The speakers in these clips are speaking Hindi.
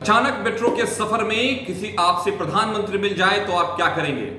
अचानक मेट्रो के सफर में किसी आपसे प्रधानमंत्री मिल जाए तो आप क्या करेंगे?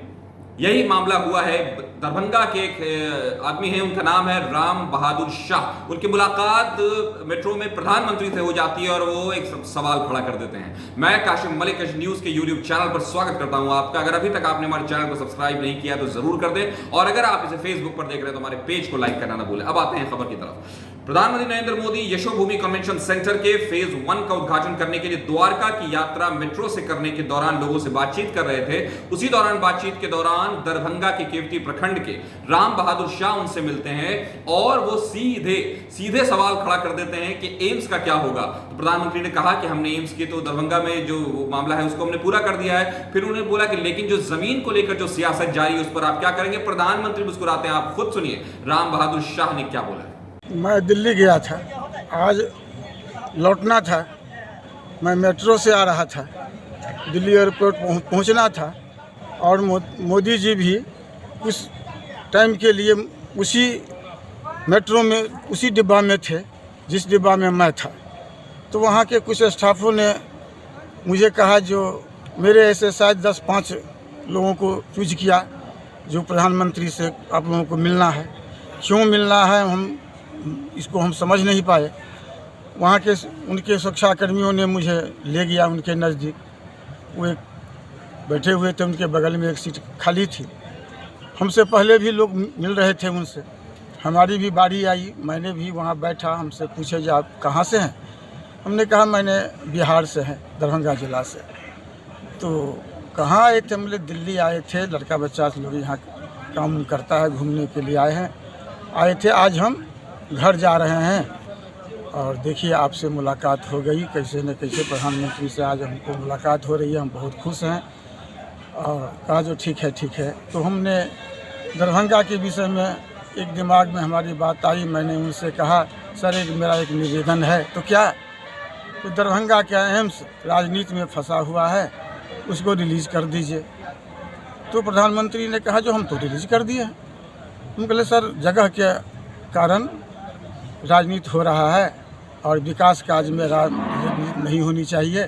यही मामला हुआ है। दरभंगा के एक आदमी हैं, उनका नाम है राम बहादुर शाह। उनकी मुलाकात मेट्रो में प्रधानमंत्री से हो जाती है और वो एक सवाल खड़ा कर देते हैं। मैं काशिम मलिक न्यूज के यूट्यूब चैनल पर स्वागत करता हूं आपका। अगर अभी तक आपने हमारे चैनल को सब्सक्राइब नहीं किया तो जरूर कर दें, और अगर आप इसे फेसबुक पर देख रहे हैं तो हमारे पेज को लाइक करना ना भूलें। अब आते हैं खबर की तरफ। प्रधानमंत्री नरेंद्र मोदी यशोभूमि कन्वेंशन सेंटर के फेज 1 का उद्घाटन करने के लिए द्वारका की यात्रा मेट्रो से करने के दौरान लोगों से बातचीत कर रहे थे। उसी दौरान बातचीत के दौरान दरभंगा के केवटी प्रखंड के राम बहादुर शाह उनसे मिलते हैं और वो सीधे सवाल खड़ा कर देते हैं कि एम्स का क्या होगा। तो प्रधानमंत्री ने कहा कि हमने एम्स की तो दरभंगा में जो मामला है उसको हमने पूरा कर दिया है। फिर उन्होंने बोला कि लेकिन जो जमीन को लेकर जो सियासत जारी है उस पर आप क्या करेंगे? प्रधानमंत्री मुस्कुराते हैं। आप खुद सुनिए राम बहादुर शाह ने क्या बोला। मैं दिल्ली गया था, आज लौटना था। मैं मेट्रो से आ रहा था, दिल्ली एयरपोर्ट पहुंचना था और मोदी जी भी उस टाइम के लिए उसी मेट्रो में उसी डिब्बा में थे जिस डिब्बा में मैं था। तो वहाँ के कुछ स्टाफों ने मुझे कहा, जो मेरे ऐसे शायद 10-5 लोगों को चूज किया जो प्रधानमंत्री से आप लोगों को मिलना है। क्यों मिलना है इसको हम समझ नहीं पाए। वहाँ के उनके सुरक्षाकर्मियों ने मुझे ले गया उनके नज़दीक। वो एक बैठे हुए थे, उनके बगल में एक सीट खाली थी। हमसे पहले भी लोग मिल रहे थे उनसे, हमारी भी बारी आई। मैंने भी वहाँ बैठा। हमसे पूछे कि आप कहाँ से हैं? हमने कहा मैंने बिहार से हैं, दरभंगा ज़िला से। तो कहाँ आए थे? हमने दिल्ली आए थे, लड़का बच्चा लोग यहाँ काम करता है, घूमने के लिए आए थे। आज हम घर जा रहे हैं और देखिए आपसे मुलाकात हो गई। कैसे न कैसे प्रधानमंत्री से आज हमको मुलाकात हो रही है, हम बहुत खुश हैं। और कहा जो ठीक है। तो हमने दरभंगा के विषय में एक दिमाग में हमारी बात आई। मैंने उनसे कहा, सर मेरा एक निवेदन है। तो क्या? तो दरभंगा का एम्स राजनीति में फंसा हुआ है, उसको रिलीज़ कर दीजिए। तो प्रधानमंत्री ने कहा जो हम तो रिलीज़ कर दिए हैं। हम कहले सर जगह के कारण राजनीति हो रहा है और विकास काज में राजनीति नहीं होनी चाहिए।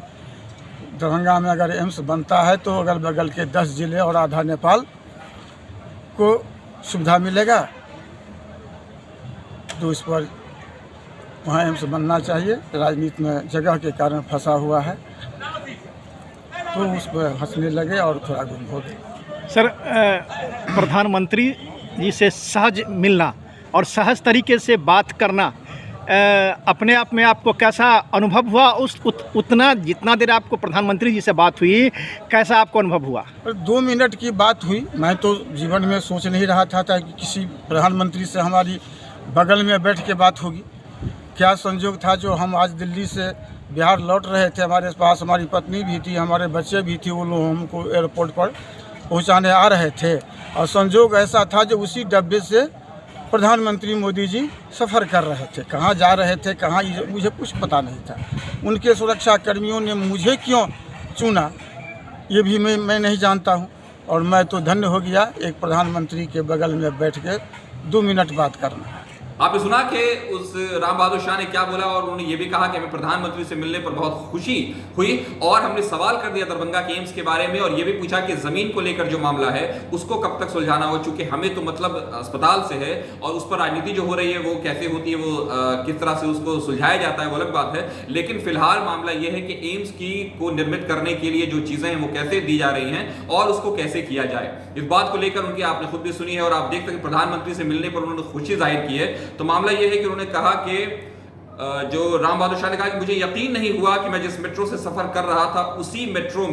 दरभंगा में अगर एम्स बनता है तो अगल बगल के 10 जिले और आधा नेपाल को सुविधा मिलेगा। तो इस पर वहाँ एम्स बनना चाहिए। राजनीति में जगह के कारण फंसा हुआ है। तो उस पर हंसने लगे और थोड़ा गुम हो गए। सर, प्रधानमंत्री जी से सहज मिलना और सहज तरीके से बात करना अपने आप में आपको कैसा अनुभव हुआ? उतना जितना देर आपको प्रधानमंत्री जी से बात हुई, कैसा आपको अनुभव हुआ? 2 मिनट की बात हुई। मैं तो जीवन में सोच नहीं रहा था कि किसी प्रधानमंत्री से हमारी बगल में बैठ के बात होगी। क्या संयोग था जो हम आज दिल्ली से बिहार लौट रहे थे, हमारे पास हमारी पत्नी भी थी, हमारे बच्चे भी थे। वो लोग हमको एयरपोर्ट पर पहुंचाने आ रहे थे और संयोग ऐसा था जो उसी डब्बे से प्रधानमंत्री मोदी जी सफ़र कर रहे थे। कहाँ जा रहे थे, कहाँ, मुझे कुछ पता नहीं था। उनके सुरक्षा कर्मियों ने मुझे क्यों चुना ये भी मैं नहीं जानता हूँ। और मैं तो धन्य हो गया एक प्रधानमंत्री के बगल में बैठ के 2 मिनट बात करना। आपने सुना कि उस राम बहादुर शाह ने क्या बोला, और उन्होंने ये भी कहा कि हमें प्रधानमंत्री से मिलने पर बहुत खुशी हुई और हमने सवाल कर दिया दरभंगा के एम्स के बारे में, और ये भी पूछा कि जमीन को लेकर जो मामला है उसको कब तक सुलझाना हो, चूंकि हमें तो मतलब अस्पताल से है और उस पर राजनीति जो हो रही है वो कैसे होती है, वो किस तरह से उसको सुलझाया जाता है वो अलग बात है। लेकिन फिलहाल मामला ये है कि एम्स को निर्मित करने के लिए जो चीजें हैं वो कैसे दी जा रही हैं और उसको कैसे किया जाए, इस बात को लेकर उनकी आपने खुद भी सुनी है। और आप देख सकते प्रधानमंत्री से मिलने पर उन्होंने खुशी जाहिर की है। तो मामला यह है कि उन्होंने कहा कि जो राम बहादुर शाह ने कहा कि मुझे यकीन नहीं हुआ कि मैं जिस मेट्रो से सफर कर रहा था उसी मेट्रो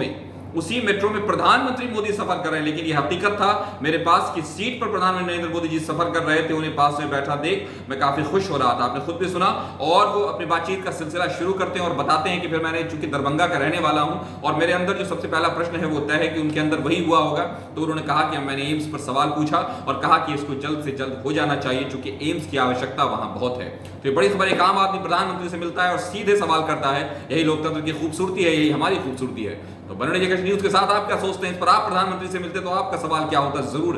में प्रधानमंत्री मोदी सफर कर रहे हैं, लेकिन यह हकीकत था। मेरे पास की सीट पर प्रधानमंत्री नरेंद्र मोदी जी सफर कर रहे थे, उन्हें पास में बैठा देख मैं काफी खुश हो रहा था। आपने खुद भी सुना। और वो अपनी बातचीत का सिलसिला शुरू करते हैं और बताते हैं कि फिर मैंने चूंकि दरभंगा का रहने वाला हूं और मेरे अंदर जो सबसे पहला प्रश्न है वो तय है कि उनके अंदर वही हुआ होगा। तो उन्होंने कहा कि मैंने एम्स पर सवाल पूछा और कहा कि इसको जल्द से जल्द हो जाना चाहिए, चूंकि एम्स की आवश्यकता वहां बहुत है। तो बड़ी खबर, एक आम आदमी प्रधानमंत्री से मिलता है और सीधे सवाल करता है। यही लोकतंत्र की खूबसूरती है, यही हमारी खूबसूरती है। तो बने रहिए न्यूज के साथ। आप क्या सोचते हैं इस पर? आप प्रधानमंत्री से मिलते तो आपका सवाल क्या होता है, जरूर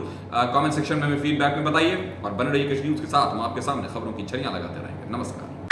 कमेंट सेक्शन में हमें फीडबैक में बताइए। और बने रहिए न्यूज के साथ, हम आपके सामने खबरों की छड़ियां लगाते रहेंगे। नमस्कार।